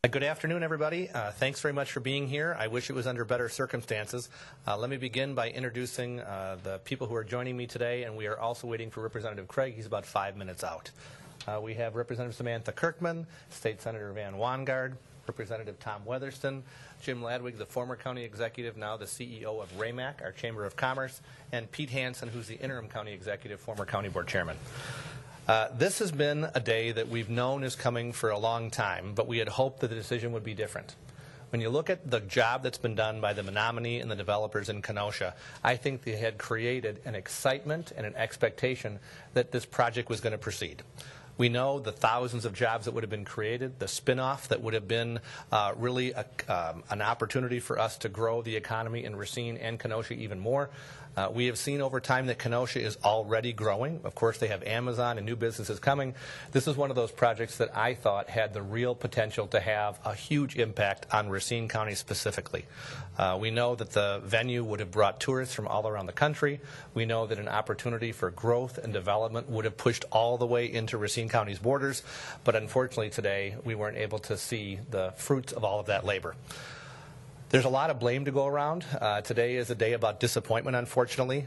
Good afternoon, everybody. Thanks very much for being here. I wish it was under better circumstances. Let me begin by introducing the people who are joining me today, and we are also waiting for Representative Craig. He's about 5 minutes out. We have Representative Samantha Kirkman, State Senator Van Wangard, Representative Tom Weatherston, Jim Ladwig, the former county executive, now the CEO of RAMAC, our Chamber of Commerce, and Pete Hansen, who's the interim county executive, former county board chairman. This has been a day that we've known is coming for a long time, but we had hoped that the decision would be different. When you look at the job that's been done by the Menominee and the developers in Kenosha, I think they had created an excitement and an expectation that this project was going to proceed. We know the thousands of jobs that would have been created, the spinoff that would have been really an opportunity for us to grow the economy in Racine and Kenosha even more. We have seen over time that Kenosha is already growing. Of course, they have Amazon and new businesses coming. This is one of those projects that I thought had the real potential to have a huge impact on Racine County specifically. We know that the venue would have brought tourists from all around the country. We know that an opportunity for growth and development would have pushed all the way into Racine County's borders. But unfortunately today, we weren't able to see the fruits of all of that labor. There's a lot of blame to go around. Today is a day about disappointment, unfortunately.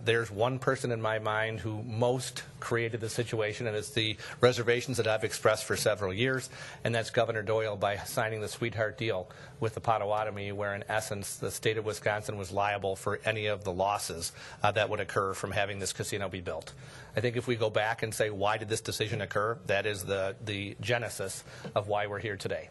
There's one person in my mind who most created the situation, and it's the reservations that I've expressed for several years, and that's Governor Doyle by signing the sweetheart deal with the Potawatomi, where in essence the state of Wisconsin was liable for any of the losses that would occur from having this casino be built. I think if we go back and say, why did this decision occur, that is the genesis of why we're here today.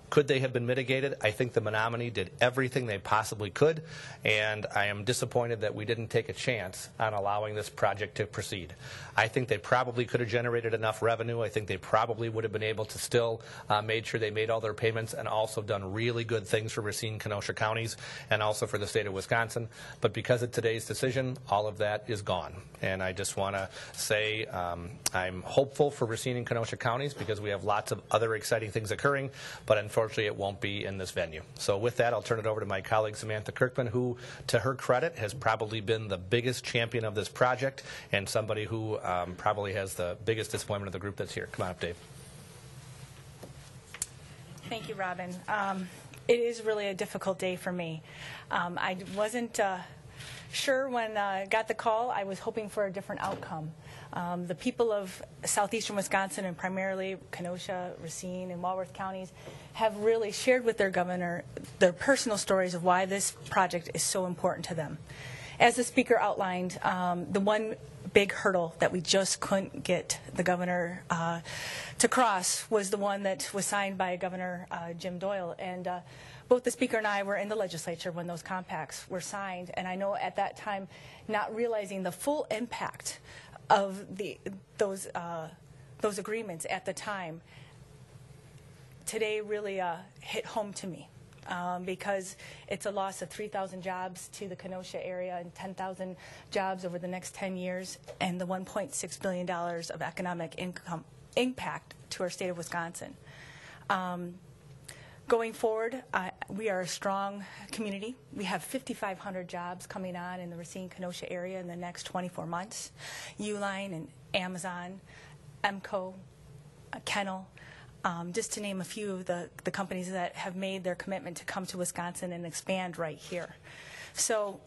Could they have been mitigated? I think the Menominee did everything they possibly could, and I am disappointed that we didn't take a chance on allowing this project to proceed. I think they probably could have generated enough revenue. I think they probably would have been able to still made sure they made all their payments and also done really good things for Racine, Kenosha counties and also for the state of Wisconsin. But because of today's decision, all of that is gone. And I just want to say I'm hopeful for Racine and Kenosha counties because we have lots of other exciting things occurring, but unfortunately it won't be in this venue. So with that, I'll turn it over to my colleague Samantha Kirkman, who, to her credit, has probably been the biggest champion of this project and somebody who probably has the biggest disappointment of the group that's here. Come on up, Dave. Thank you, Robin. It is really a difficult day for me. I wasn't sure when I got the call. I was hoping for a different outcome. The people of southeastern Wisconsin and primarily Kenosha, Racine, and Walworth counties have really shared with their governor their personal stories of why this project is so important to them. As the speaker outlined, the one big hurdle that we just couldn't get the governor to cross was the one that was signed by Governor Jim Doyle. And both the speaker and I were in the legislature when those compacts were signed, and I know at that time not realizing the full impact of those agreements at the time, today really hit home to me. Because it's a loss of 3,000 jobs to the Kenosha area and 10,000 jobs over the next 10 years and the $1.6 billion of economic impact to our state of Wisconsin. Going forward, we are a strong community. We have 5,500 jobs coming on in the Racine-Kenosha area in the next 24 months. Uline and Amazon, EMCO, Kennel, just to name a few of the companies that have made their commitment to come to Wisconsin and expand right here. So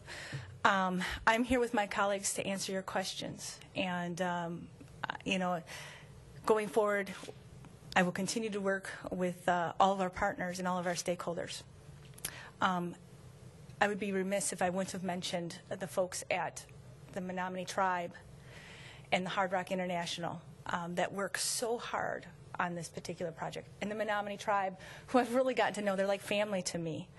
I'm here with my colleagues to answer your questions. And, you know, going forward, I will continue to work with all of our partners and all of our stakeholders. I would be remiss if I wouldn't have mentioned the folks at the Menominee Tribe and the Hard Rock International that work so hard on this particular project. And the Menominee Tribe, who I've really gotten to know, they're like family to me.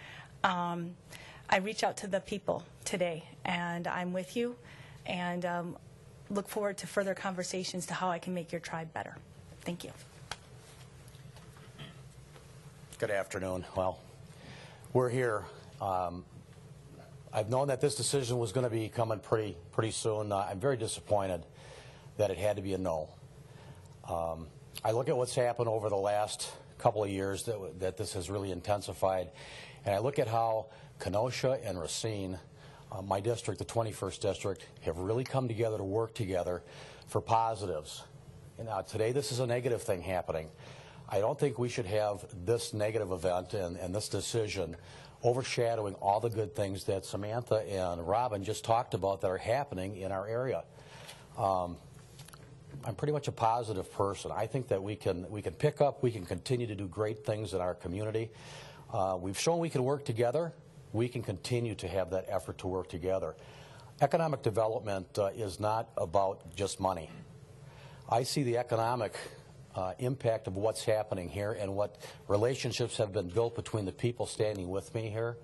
I reach out to the people today, and I'm with you, and look forward to further conversations to how I can make your tribe better. Thank you. Good afternoon. Well, we're here. I've known that this decision was going to be coming pretty soon. I'm very disappointed that it had to be a no. I look at what's happened over the last couple of years that this has really intensified, and I look at how Kenosha and Racine, my district, the 21st District, have really come together to work together for positives. And today this is a negative thing happening. I don't think we should have this negative event and this decision overshadowing all the good things that Samantha and Robin just talked about that are happening in our area. I'm pretty much a positive person. I think that we can pick up, we can continue to do great things in our community. We've shown we can work together. We can continue to have that effort to work together. Economic development is not about just money. I see the economic impact of what's happening here and what relationships have been built between the people standing with me here,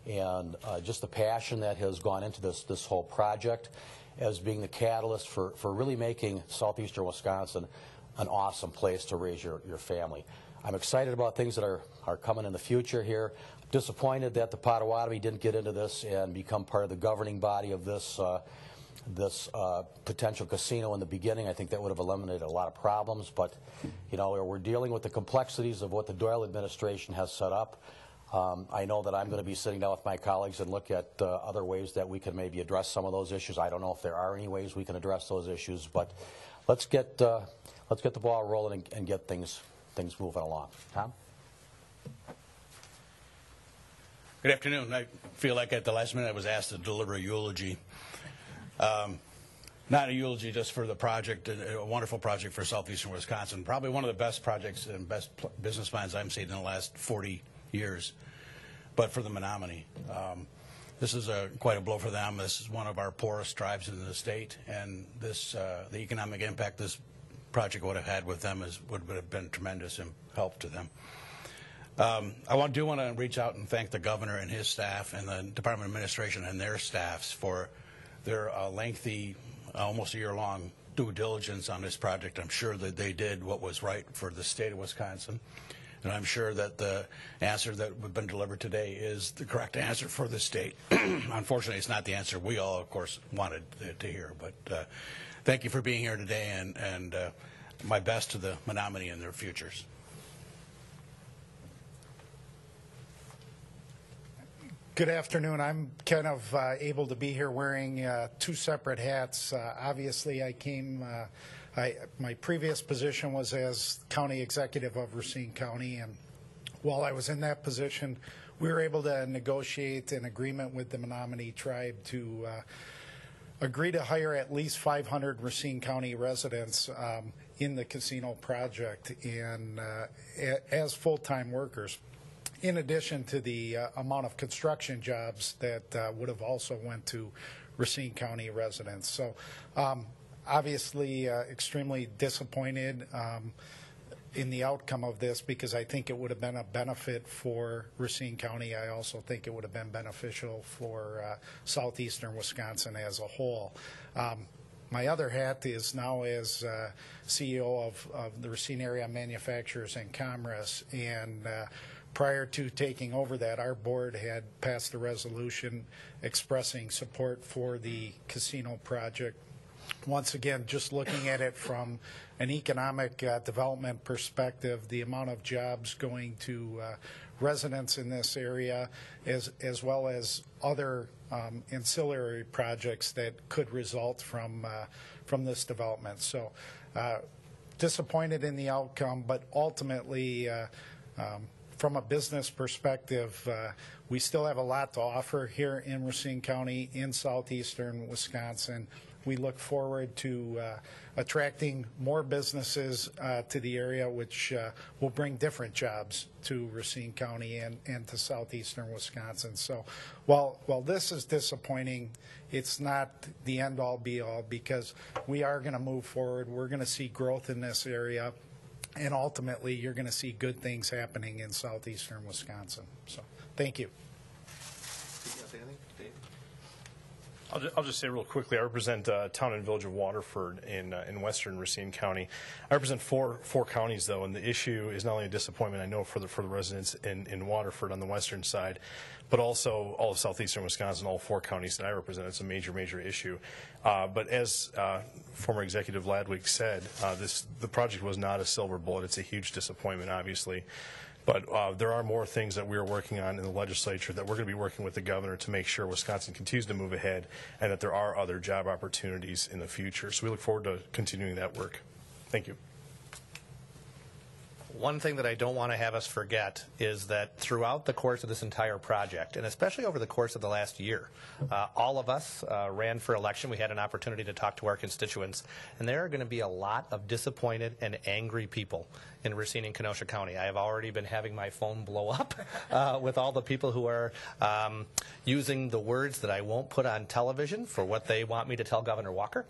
and just the passion that has gone into this whole project as being the catalyst for really making southeastern Wisconsin an awesome place to raise your family. I'm excited about things that are coming in the future here. Disappointed that the Potawatomi didn't get into this and become part of the governing body of this potential casino in the beginning. I think that would have eliminated a lot of problems, but you know, we're dealing with the complexities of what the Doyle administration has set up. I know that I'm going to be sitting down with my colleagues and look at other ways that we can maybe address some of those issues. I don't know if there are any ways we can address those issues, but let's get the ball rolling and get things moving along. Tom? Good afternoon. I feel like at the last minute I was asked to deliver a eulogy. Not a eulogy just for the project, a wonderful project for southeastern Wisconsin. Probably one of the best projects and best business plans I've seen in the last 40 years, but for the Menominee. This is quite a blow for them. This is one of our poorest tribes in the state, and this the economic impact this project would have had with them would have been tremendous and help to them. I do want to reach out and thank the governor and his staff and the Department of Administration and their staffs for their lengthy, almost a year-long due diligence on this project. I'm sure that they did what was right for the state of Wisconsin, and I'm sure that the answer that has been delivered today is the correct answer for the state. Unfortunately, it's not the answer we all, of course, wanted to hear, but thank you for being here today, and my best to the Menominee and their futures. Good afternoon. I'm kind of able to be here wearing two separate hats. Obviously, I came, my previous position was as county executive of Racine County, and while I was in that position, we were able to negotiate an agreement with the Menominee tribe to agree to hire at least 500 Racine County residents in the casino project and as full-time workers, in addition to the amount of construction jobs that would have also went to Racine County residents. So obviously extremely disappointed in the outcome of this, because I think it would have been a benefit for Racine County. I also think it would have been beneficial for southeastern Wisconsin as a whole. My other hat is now as CEO of the Racine Area Manufacturers and Commerce, and prior to taking over that, our board had passed a resolution expressing support for the casino project. Once again, just looking at it from an economic development perspective, the amount of jobs going to residents in this area, as well as other ancillary projects that could result from this development. So disappointed in the outcome, but ultimately from a business perspective, we still have a lot to offer here in Racine County, in southeastern Wisconsin. We look forward to attracting more businesses to the area, which will bring different jobs to Racine County and to southeastern Wisconsin. So while this is disappointing, it's not the end-all, be-all, because we are going to move forward. We're going to see growth in this area, and ultimately you're going to see good things happening in southeastern Wisconsin. So thank you. I'll just say real quickly, I represent town and village of Waterford in western Racine County. I represent four counties, though, and the issue is not only a disappointment, I know, for the residents in Waterford on the western side, but also all of southeastern Wisconsin, all four counties that I represent. It's a major issue. But as former Executive Ladwig said, the project was not a silver bullet. It's a huge disappointment, obviously. But there are more things that we're working on in the legislature that we're going to be working with the governor to make sure Wisconsin continues to move ahead and that there are other job opportunities in the future. So we look forward to continuing that work. Thank you. One thing that I don't want to have us forget is that throughout the course of this entire project, and especially over the course of the last year, all of us ran for election. We had an opportunity to talk to our constituents, and there are going to be a lot of disappointed and angry people in Racine and Kenosha County. I have already been having my phone blow up with all the people who are using the words that I won't put on television for what they want me to tell Governor Walker.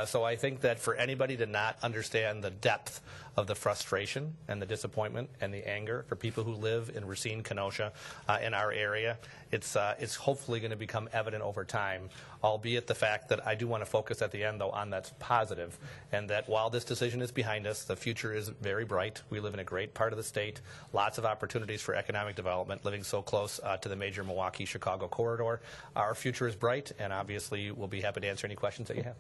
So I think that for anybody to not understand the depth of the frustration and the disappointment and the anger for people who live in Racine, Kenosha, in our area, it's hopefully going to become evident over time, albeit the fact that I do want to focus at the end, though, on that's positive, and that while this decision is behind us, the future is very bright. We live in a great part of the state, lots of opportunities for economic development, living so close to the major Milwaukee-Chicago corridor. Our future is bright, and obviously we'll be happy to answer any questions that you have.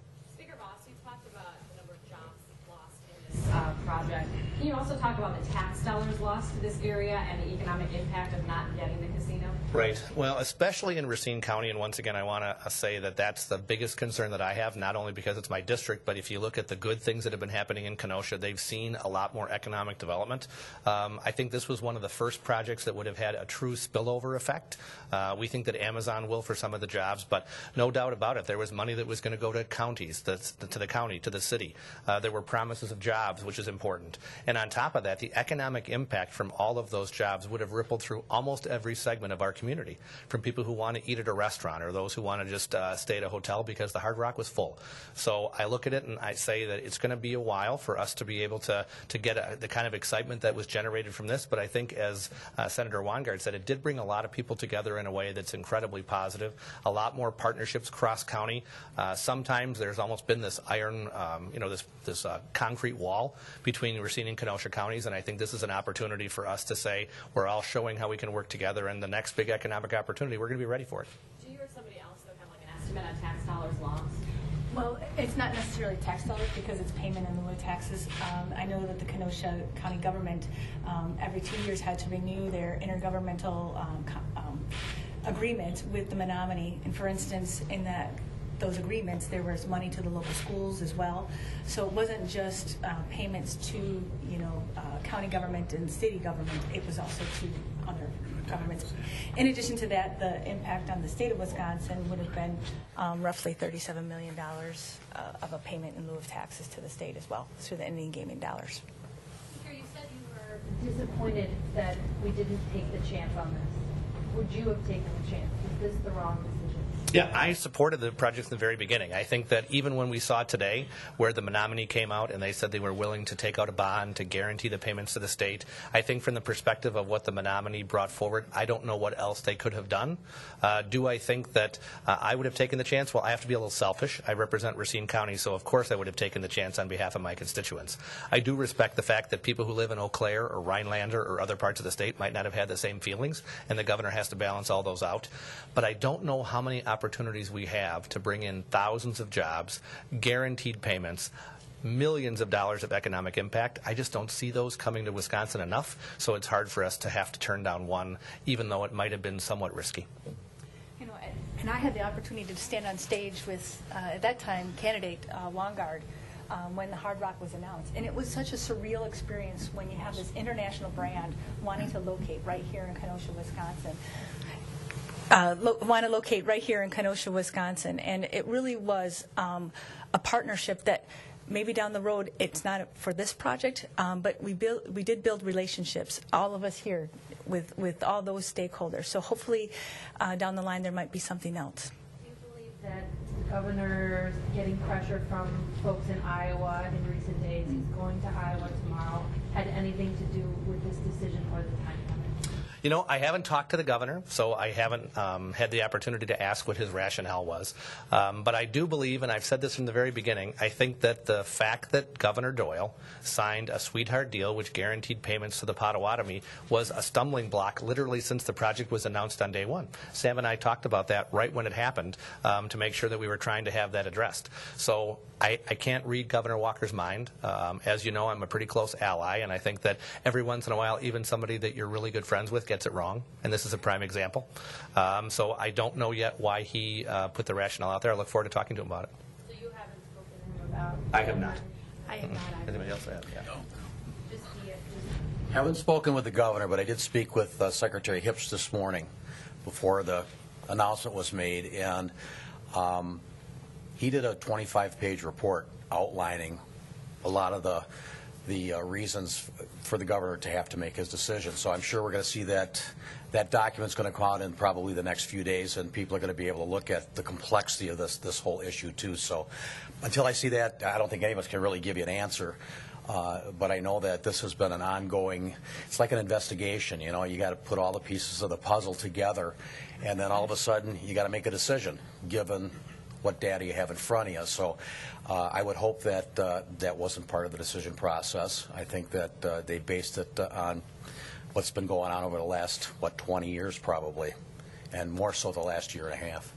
Project. Can you also talk about the tax dollars lost to this area and the economic impact of not getting the casino? Right. Well, especially in Racine County, and once again, I want to say that that's the biggest concern that I have, not only because it's my district, but if you look at the good things that have been happening in Kenosha, they've seen a lot more economic development. I think this was one of the first projects that would have had a true spillover effect. We think that Amazon will for some of the jobs, but no doubt about it, there was money that was going to go to counties, to the county, to the city. There were promises of jobs, which is important. And on top of that, the economic impact from all of those jobs would have rippled through almost every segment of our community, from people who want to eat at a restaurant or those who want to just stay at a hotel because the Hard Rock was full. So I look at it and I say that it's going to be a while for us to be able to get the kind of excitement that was generated from this. But I think, as Senator Weingart said, it did bring a lot of people together in a way that's incredibly positive. A lot more partnerships cross-county. Sometimes there's almost been this iron, this concrete wall between Racine and Kenosha counties, and I think this is an opportunity for us to say we're all showing how we can work together, and the next big economic opportunity, we're going to be ready for it. Do you or somebody else have like an estimate on tax dollars lost? Well, it's not necessarily tax dollars because it's payment in lieu of taxes. I know that the Kenosha County government every 2 years had to renew their intergovernmental agreement with the Menominee, and for instance, in those agreements, there was money to the local schools as well. So it wasn't just payments to, county government and city government. It was also to other governments. In addition to that, the impact on the state of Wisconsin would have been roughly $37 million of a payment in lieu of taxes to the state as well through the Indian gaming dollars. Speaker, you said you were disappointed that we didn't take the chance on this. Would you have taken the chance? Is this the wrong decision? Yeah, I supported the project from the very beginning. I think that even when we saw today where the Menominee came out and they said they were willing to take out a bond to guarantee the payments to the state, I think from the perspective of what the Menominee brought forward, I don't know what else they could have done. Do I think that I would have taken the chance? Well, I have to be a little selfish. I represent Racine County, so of course I would have taken the chance on behalf of my constituents. I do respect the fact that people who live in Eau Claire or Rhinelander or other parts of the state might not have had the same feelings, and the governor has to balance all those out. But I don't know how many opportunities we have to bring in thousands of jobs, guaranteed payments, millions of dollars of economic impact. I just don't see those coming to Wisconsin enough, so it's hard for us to have to turn down one, even though it might have been somewhat risky. And I had the opportunity to stand on stage with, at that time, candidate Weingart when the Hard Rock was announced. And it was such a surreal experience when you have this international brand wanting to locate right here in Kenosha, Wisconsin. Want to locate right here in Kenosha, Wisconsin. And it really was a partnership that maybe down the road it's not for this project, but we did build relationships, all of us here, with all those stakeholders. So hopefully down the line there might be something else. Do you believe that the governor's getting pressure from folks in Iowa in recent days, he's going to Iowa tomorrow, had anything to do with this decision or the time limit? I haven't talked to the governor, so I haven't had the opportunity to ask what his rationale was. But I do believe, and I've said this from the very beginning, I think that the fact that Governor Doyle signed a sweetheart deal which guaranteed payments to the Potawatomi was a stumbling block literally since the project was announced on day one. Sam and I talked about that right when it happened to make sure that we were trying to have that addressed. So I can't read Governor Walker's mind. As you know, I'm a pretty close ally, and I think that every once in a while, even somebody that you're really good friends with gets it wrong, and this is a prime example. So I don't know yet why he put the rationale out there. I look forward to talking to him about it. So you haven't spoken to him about... I have not. I have not either. Anybody else have? Yeah. I haven't spoken with the governor, but I did speak with Secretary Hips this morning before the announcement was made, and he did a 25-page report outlining a lot of the reasons for the governor to have to make his decision. So I'm sure we're going to see that document's going to come out in probably the next few days, and people are going to be able to look at the complexity of this whole issue too. So until I see that, I don't think any of us can really give you an answer. But I know that this has been an ongoing, it's like an investigation, you know, you got to put all the pieces of the puzzle together, and then all of a sudden you got to make a decision given what data you have in front of you. So I would hope that that wasn't part of the decision process. I think that they based it on what's been going on over the last, 20 years probably, and more so the last year and a half.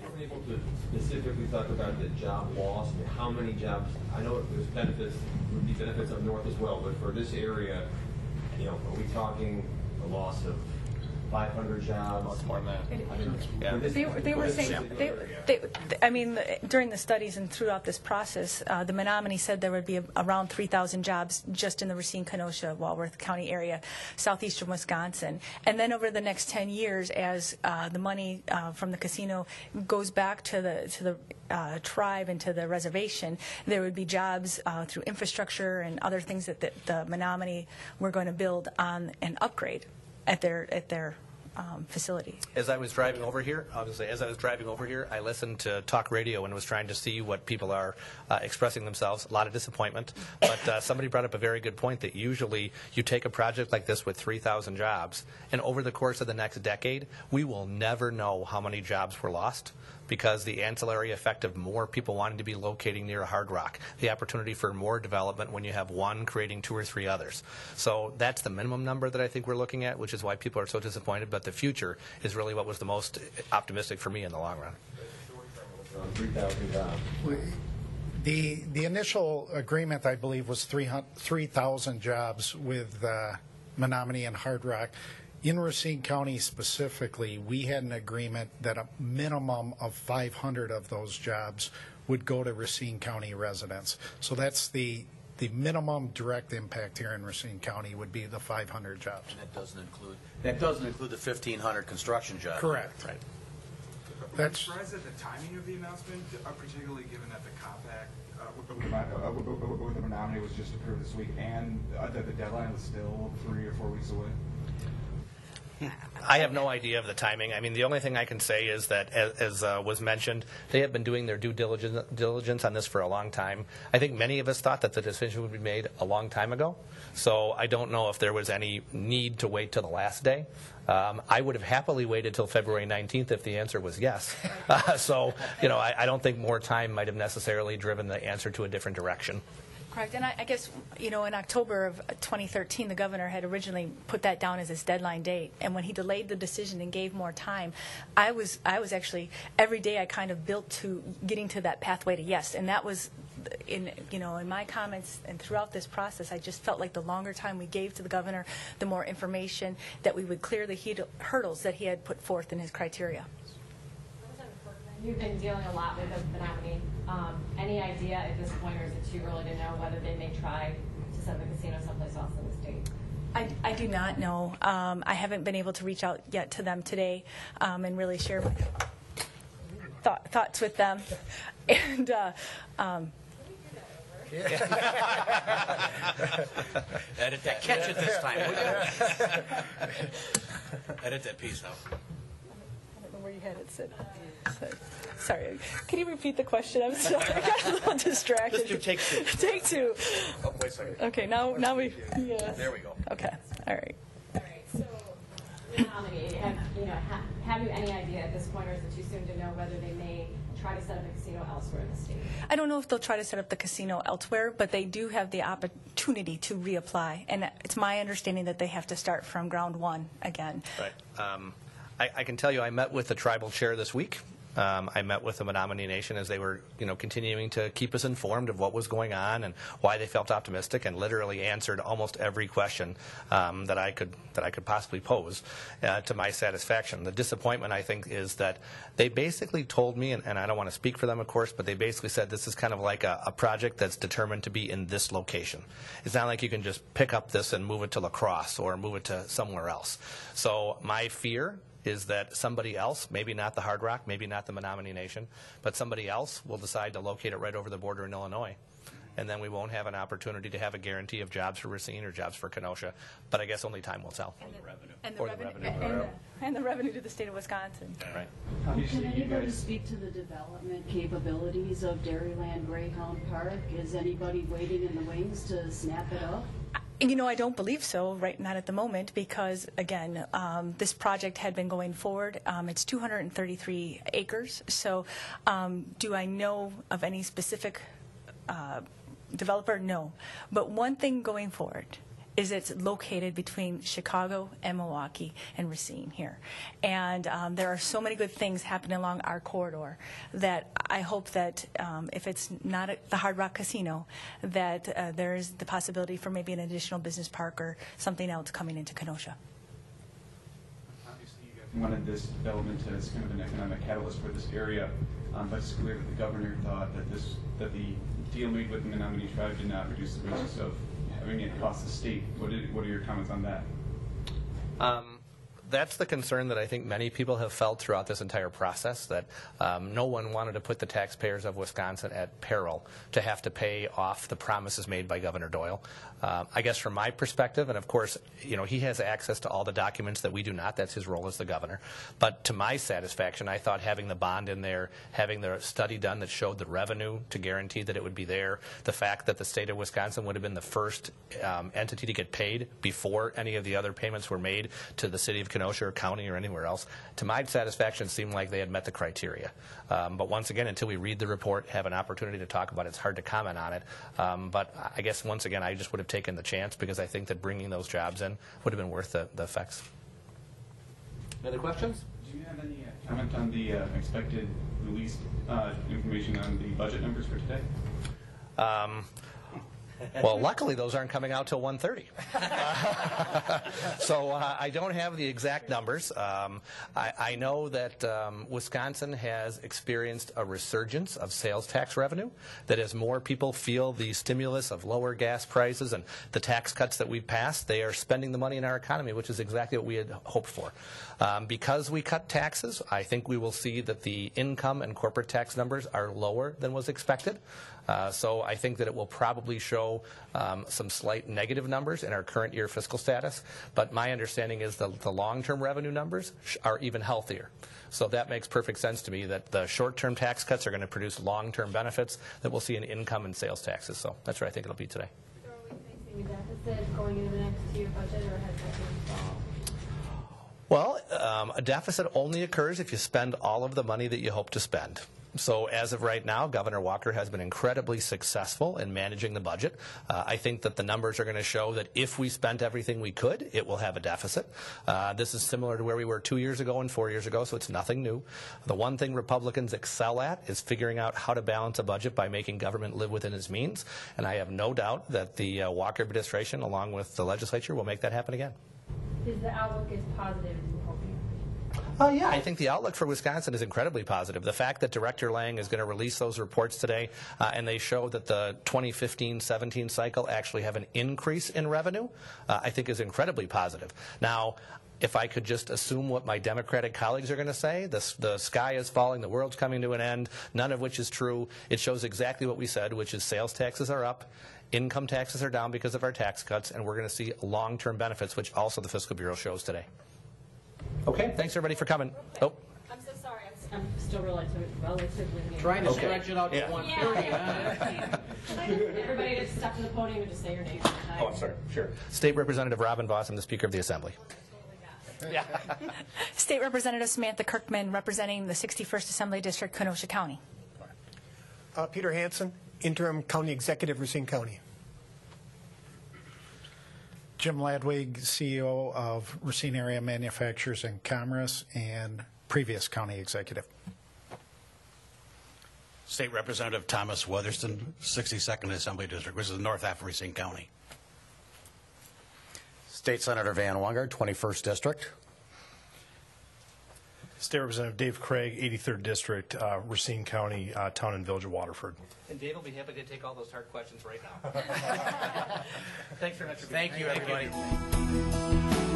Are you able to specifically talk about the job loss? I mean, how many jobs? I know there's benefits, would be benefits up north as well, but for this area, you know, are we talking a loss of 500 jobs? More than that. Yeah. They were saying, I mean, during the studies and throughout this process, the Menominee said there would be around 3,000 jobs just in the Racine, Kenosha, Walworth County area, southeastern Wisconsin. And then over the next 10 years, as the money from the casino goes back to the tribe and to the reservation, there would be jobs through infrastructure and other things that the Menominee were going to build on and upgrade at their facility. As I was driving over here, I listened to talk radio and was trying to see what people are expressing themselves. A lot of disappointment. But somebody brought up a very good point that usually you take a project like this with 3,000 jobs, and over the course of the next decade, we will never know how many jobs were lost, because the ancillary effect of more people wanting to be locating near a hard rock, the opportunity for more development when you have one creating 2 or 3 others. So that's the minimum number that I think we're looking at, which is why people are so disappointed. But the future is really what was the most optimistic for me in the long run. 3,000 jobs. The initial agreement, I believe, was 3,000 jobs with Menominee and Hard Rock. In Racine County specifically, we had an agreement that a minimum of 500 of those jobs would go to Racine County residents. So that's the minimum direct impact here in Racine County would be the 500 jobs. And that doesn't include the 1,500 construction jobs. Correct. Right. I'm surprised at the timing of the announcement, particularly given that the compact with the Menominee was just approved this week, and that the deadline was still 3 or 4 weeks away. I have no idea of the timing. I mean, the only thing I can say is that, as was mentioned, they have been doing their due diligence on this for a long time. I think many of us thought that the decision would be made a long time ago. So I don't know if there was any need to wait till the last day. I would have happily waited till February 19th if the answer was yes. So, you know, I don't think more time might have necessarily driven the answer to a different direction. Correct. And I guess, you know, in October of 2013, the governor had originally put that down as his deadline date. And when he delayed the decision and gave more time, I was actually, every day I kind of built to getting to that pathway to yes. And that was, in my comments and throughout this process, I just felt like the longer time we gave to the governor, the more information that we would clear the hurdles that he had put forth in his criteria. You've been dealing a lot with the Menominee. Any idea at this point, or is it too early to know whether they may try to set the casino someplace else in the state? I do not know. I haven't been able to reach out yet to them today and really share my thoughts with them. And Edit that. Catch it this time, will you? Edit that piece out. I don't know where you had it, Sid. Sorry, can you repeat the question? I'm sorry, I got a little distracted. Let's do take 2. Take 2. Oh, wait a second. Okay, now we. Yeah. There we go. Okay, all right. All right. So, Menominee, have you any idea at this point, or is it too soon to know whether they may try to set up a casino elsewhere in the state? I don't know if they'll try to set up the casino elsewhere, but they do have the opportunity to reapply, and it's my understanding that they have to start from ground one again. Right. I can tell you I met with the tribal chair this week, I met with the Menominee Nation as they were, continuing to keep us informed of what was going on and why they felt optimistic, and literally answered almost every question that I could possibly pose to my satisfaction. The disappointment, I think, is that they basically told me, and I don't want to speak for them, of course, but they basically said this is kind of like a project that's determined to be in this location. It's not like you can just pick up this and move it to La Crosse or move it to somewhere else. So my fear is that somebody else, maybe not the Hard Rock, maybe not the Menominee Nation, but somebody else will decide to locate it right over the border in Illinois. And then we won't have an opportunity to have a guarantee of jobs for Racine or jobs for Kenosha. But I guess only time will tell. And the revenue to the state of Wisconsin. Right. Can anybody speak to the development capabilities of Dairyland Greyhound Park? Is anybody waiting in the wings to snap it up? I don't believe so, right? Not at the moment, because, again, this project had been going forward. It's 233 acres. So do I know of any specific developer? No. But one thing going forward is it's located between Chicago and Milwaukee and Racine here. And there are so many good things happening along our corridor that I hope that if it's not at the Hard Rock Casino, that there is the possibility for maybe an additional business park or something else coming into Kenosha. Obviously, you guys wanted this development as kind of an economic catalyst for this area, but it's clear that the governor thought that the deal made with the Menominee tribe did not reduce the risks of having it cost the state. What are your comments on that? That's the concern that I think many people have felt throughout this entire process, that no one wanted to put the taxpayers of Wisconsin at peril to have to pay off the promises made by Governor Doyle. I guess from my perspective, and of course, he has access to all the documents that we do not. That's his role as the governor. But to my satisfaction, I thought having the bond in there, having the study done that showed the revenue to guarantee that it would be there, the fact that the state of Wisconsin would have been the first entity to get paid before any of the other payments were made to the city of Kenosha or county or anywhere else, to my satisfaction, seemed like they had met the criteria. But once again, until we read the report, have an opportunity to talk about it, it's hard to comment on it. But I guess, once again, I just would have taken the chance, because I think that bringing those jobs in would have been worth the effects. Any other questions? Do you have any comment on the expected released information on the budget numbers for today? Well, luckily, those aren't coming out till 1:30. So I don't have the exact numbers. I know that Wisconsin has experienced a resurgence of sales tax revenue, that as more people feel the stimulus of lower gas prices and the tax cuts that we've passed, they are spending the money in our economy, which is exactly what we had hoped for. Because we cut taxes, I think we will see that the income and corporate tax numbers are lower than was expected. So I think that it will probably show some slight negative numbers in our current year fiscal status. But my understanding is that the long-term revenue numbers are even healthier. So that makes perfect sense to me, that the short-term tax cuts are going to produce long-term benefits that we'll see in income and sales taxes. So that's where I think it'll be today. So are we facing a deficit going into the next year budget, or has that been solved? Well, a deficit only occurs if you spend all of the money that you hope to spend. So as of right now, Governor Walker has been incredibly successful in managing the budget. I think that the numbers are going to show that if we spent everything we could, it will have a deficit. This is similar to where we were 2 years ago and 4 years ago, so it's nothing new. The one thing Republicans excel at is figuring out how to balance a budget by making government live within its means. And I have no doubt that the Walker administration, along with the legislature, will make that happen again. Is the outlook as positive as you were hoping? Yeah, I think the outlook for Wisconsin is incredibly positive. The fact that Director Lang is going to release those reports today, and they show that the 2015-17 cycle actually have an increase in revenue, I think is incredibly positive. Now, if I could just assume what my Democratic colleagues are going to say, the sky is falling, the world's coming to an end, none of which is true. It shows exactly what we said, which is sales taxes are up, income taxes are down because of our tax cuts, and we're going to see long-term benefits, which also the Fiscal Bureau shows today. Okay, thanks everybody for coming. Oh. I'm so sorry. I'm still relatively new. Trying to stretch it out to 1:30. Everybody just step to the podium and just say your name. Oh, I'm sorry. Sure. State Representative Robin Voss, I'm the Speaker of the Assembly. Yeah. State Representative Samantha Kirkman, representing the 61st Assembly District, Kenosha County. Peter Hansen, Interim County Executive, Racine County. Jim Ladwig, CEO of Racine Area Manufacturers and Commerce and previous county executive. State Representative Thomas Weatherston, 62nd Assembly District, which is the north half of Racine County. State Senator Van Wangard, 21st District. State Representative Dave Craig, 83rd District, Racine County, Town and Village of Waterford. And Dave will be happy to take all those hard questions right now. Thanks very much for being here. Thank you, everybody.